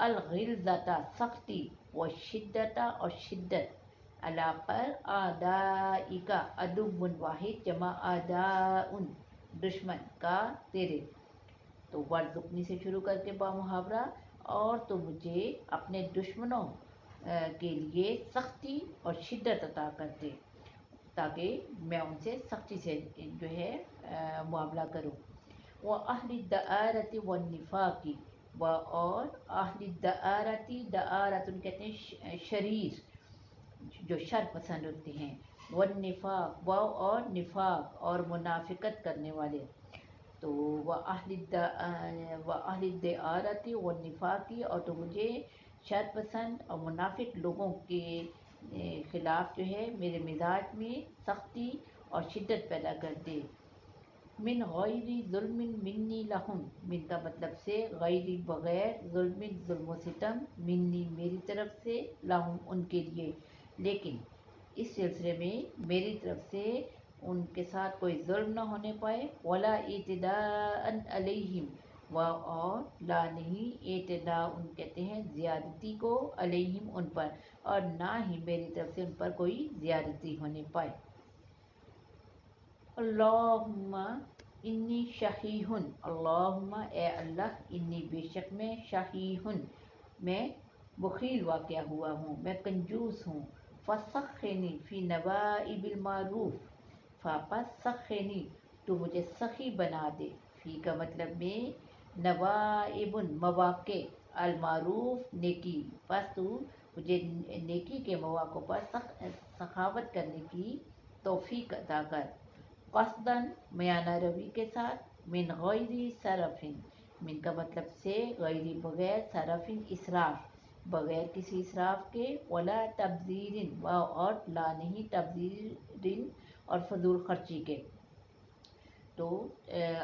الغلظتا سختی، و شدتا اور شدت، علا پر آدائی کا، عدو واحد جمع آداء دشمن کا تیرے. تو ورزقنی سے شروع کر کے با محاورہ، اور تو مجھے اپنے دشمنوں کے لیے سختی اور شدت عطا کر دے تاکہ میں ان سے سختی سے جو ہے معاملہ کروں. وہ اہل دعارت و نفاقی، و اور اہل دعارتی، دعارت کہتے ہیں شریر، جو شر پسند ہوتے ہیں، والنفاق، و اور نفاق اور منافقت کرنے والے. تو وہ اہل الدعارتی والنفاقی، اور تو مجھے شر پسند اور منافق لوگوں کے خلاف جو ہے میرے مزاج میں سختی اور شدت پیدا کر دے. من غیر ظلم منی لہم، من کا مطلب سے غیر بغیر، ظلم ظلم و ستم، منی میری طرف سے، لہم ان کے لیے، لیکن اس سلسلے میں میری طرف سے ان کے ساتھ کوئی ظلم نہ ہونے پائے. ولا اعتداء علیہم، و اور لا نہیں، اعتداء کہتے ہیں زیادتی کو، علیہم ان پر، اور نہ ہی میری طرف سے ان پر کوئی زیادتی ہونے پائے. اللہم انی شحیح، اللہم اے اللہ، انی بے شک میں، شحیح میں بخیل واقع ہوا ہوں، میں کنجوس ہوں. فسخنی فی نوائب المعروف، پس سخنی تو مجھے سخی بنا دے، فی کا مطلب میں نوائب مواقع، المعروف نیکی، پس تو مجھے نیکی کے مواقع پر سخاوت کرنے کی توفیق عطا کر. قصداً میانہ روی کے ساتھ، من غیر صرفن، من کا مطلب سے غیر بغیر، صرفن اسراف، بغیر کسی اسراف کے، ولا تبذیر، و اور لا نہیں تبذیر اور فضول خرچی کے. تو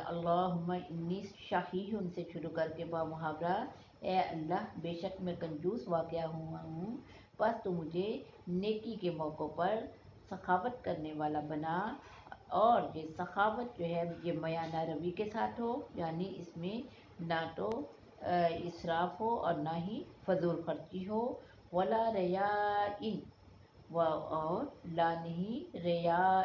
اللہم انی شحیح سے شروع کر کے با محاورہ، اے اللہ بے شک میں کنجوس واقع ہوا ہوں، پس تو مجھے نیکی کے موقع پر سخاوت کرنے والا بنا. اور یہ سخاوت جو ہے یہ میانہ روی کے ساتھ ہو، یعنی اس میں نہ تو اسراف ہو اور نہ ہی فضول خرچی ہو. ولا ریاء، و اور لا نہیں ریاء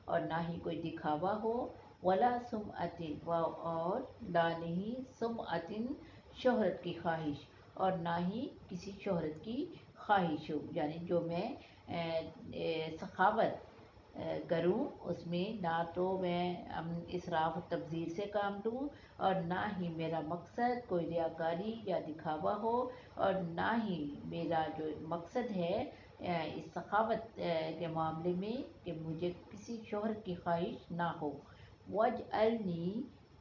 اور نہ ہی کوئی دکھاوا ہو. ولا سمعت، و اور لا نہیں سمعت شہرت کی خواہش، اور نہ ہی کسی شہرت کی خواہش ہو. یعنی جو میں سخاوت کروں اس میں نہ تو میں اسراف و تبذیر سے کام لوں، اور نہ ہی میرا مقصد کوئی ریاکاری یا دکھاوا ہو، اور نہ ہی میرا جو مقصد ہے اس سخاوت کے معاملے میں کہ مجھے کسی شہرت کی خواہش نہ ہو. وجعلنی،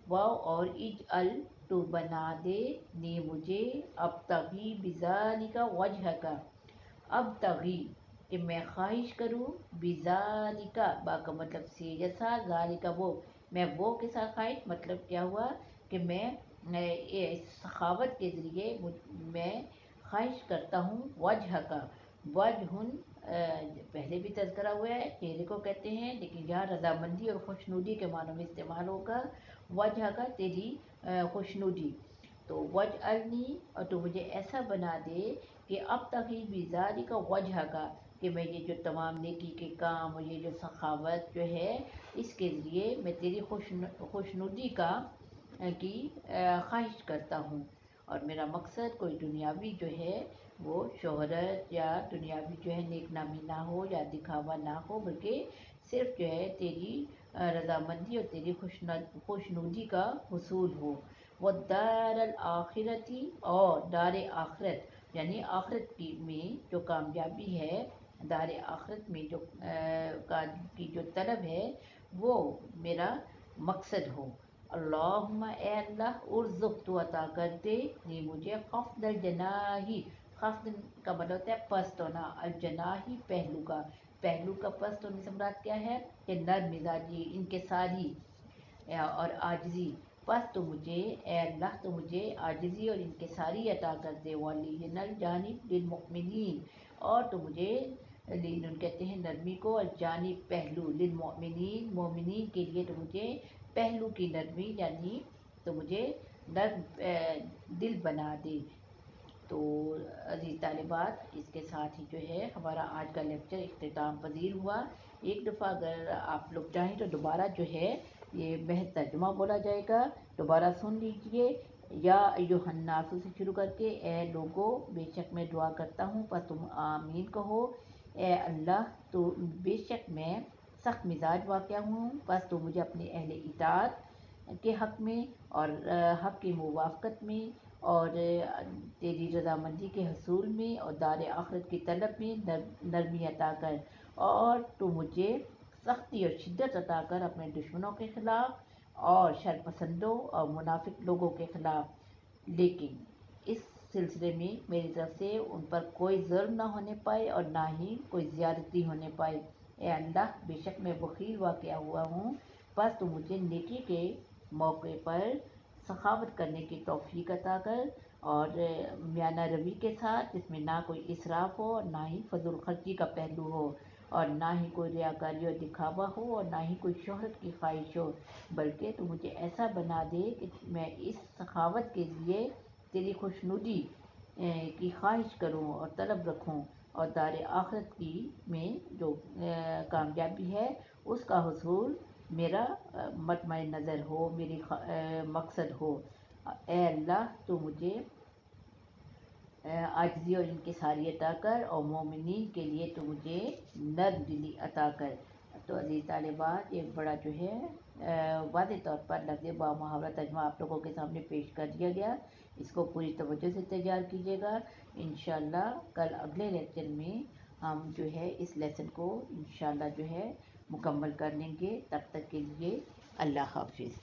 و اور اجعل تو بنا دے، نی مجھے، ابتغی بذالک وجہک، ابتغی کہ میں خواہش کروں، بذالک با کا مطلب سے جیسا، ذالک وہ، میں وہ کے ساتھ خواہش، مطلب کیا ہوا کہ میں سخاوت کے ذریعے میں خواہش کرتا ہوں وجہ کا. وجہ پہلے بھی تذکرہ ہوا ہے، چہرے کو کہتے ہیں، لیکن یہاں رضامندی اور خوشنودی کے معنوں میں استعمال ہوگا. وجہ کا تیری خوشنودی. تو وجعلنی، اور تو مجھے ایسا بنا دے کہ اب تک ہی بیزاری کا وجہ کا، کہ میں یہ جو تمام نیکی کے کام اور یہ جو سخاوت جو ہے اس کے ذریعے میں تیری خوشنودی کی خواہش کرتا ہوں. اور میرا مقصد کوئی دنیاوی جو ہے وہ شہرت یا دنیاوی جو ہے نیک نامی نہ ہو یا دکھاوا نہ ہو، بلکہ صرف جو ہے تیری رضامندی اور تیری خوشنودی کا حصول ہو. والدار الآخرتی، اور دار آخرت یعنی آخرت میں جو کامیابی ہے، دار آخرت میں کی جو طلب ہے وہ میرا مقصد ہو. اللہم اے اللہ، ارزق تو عطا کر دے، نی مجھے، خفض الجناحی، خفض کا مطلب ہوتا ہے پست ہونا، الجناحی پہلو کا، پہلو کا پست ہونے سے مراد کیا ہے کہ نرم مزاجی، انکساری اور عاجزی. پس تو مجھے اے اللہ تو مجھے عاجزی اور انکساری عطا کر دے. ولین الجانب للمؤمنین، اور تو مجھے لین کہتے ہیں نرمی کو، الجانب پہلو، للمؤمنین مومنین کے لیے تو مجھے پہلو کی نرمی، یعنی تو مجھے نرم دل بنا دے. تو عزیز طالبات، اس کے ساتھ ہی جو ہے ہمارا آج کا لیکچر اختتام پذیر ہوا۔ ایک دفعہ اگر آپ لوگ چاہیں تو دوبارہ جو ہے یہ محض ترجمہ بولا جائے گا، دوبارہ سن لیجئے۔ یا ایھا الناس سے شروع کر کے اے لوگو، بے شک میں دعا کرتا ہوں پر تم آمین کہو۔ اے اللہ، تو بے شک میں سخت مزاج واقع ہوں، بس تو مجھے اپنے اہل اطاعت کے حق میں اور حق کی موافقت میں اور تیری رضامندی کے حصول میں اور دار آخرت کی طلب میں نرمی عطا کر، اور تو مجھے سختی اور شدت عطا کر اپنے دشمنوں کے خلاف اور شرپسندوں اور منافق لوگوں کے خلاف، لیکن اس سلسلے میں میری طرف سے ان پر کوئی ظلم نہ ہونے پائے اور نہ ہی کوئی زیادتی ہونے پائے۔ اے اللہ، بے شک میں بخیل واقع ہوا ہوں، بس تو مجھے نیکی کے موقع پر سخاوت کرنے کی توفیق عطا کر، اور میانہ روی کے ساتھ، جس میں نہ کوئی اسراف ہو اور نہ ہی فضول خرچی کا پہلو ہو، اور نہ ہی کوئی ریاکاری اور دکھاوا ہو اور نہ ہی کوئی شہرت کی خواہش ہو، بلکہ تو مجھے ایسا بنا دے کہ میں اس سخاوت کے لیے تیری خوشنودی کی خواہش کروں اور طلب رکھوں، اور دار آخرت کی میں جو کامیابی ہے اس کا حصول میرا مطمع نظر ہو، میری مقصد ہو۔ اے اللہ، تو مجھے عاجزی اور انکساری عطا کر، اور مومنین کے لیے تو مجھے نرم دلی عطا کر۔ تو عزیز طالبات، ایک بڑا جو ہے واضح طور پر لفظ با محاورہ ترجمہ آپ لوگوں کے سامنے پیش کر دیا گیا، اس کو پوری توجہ سے تیار کیجیے گا۔ انشاءاللہ کل اگلے لیکچر میں ہم جو ہے اس لیسن کو انشاءاللہ جو ہے مکمل کر لیں گے۔ تب تک کے لیے اللہ حافظ۔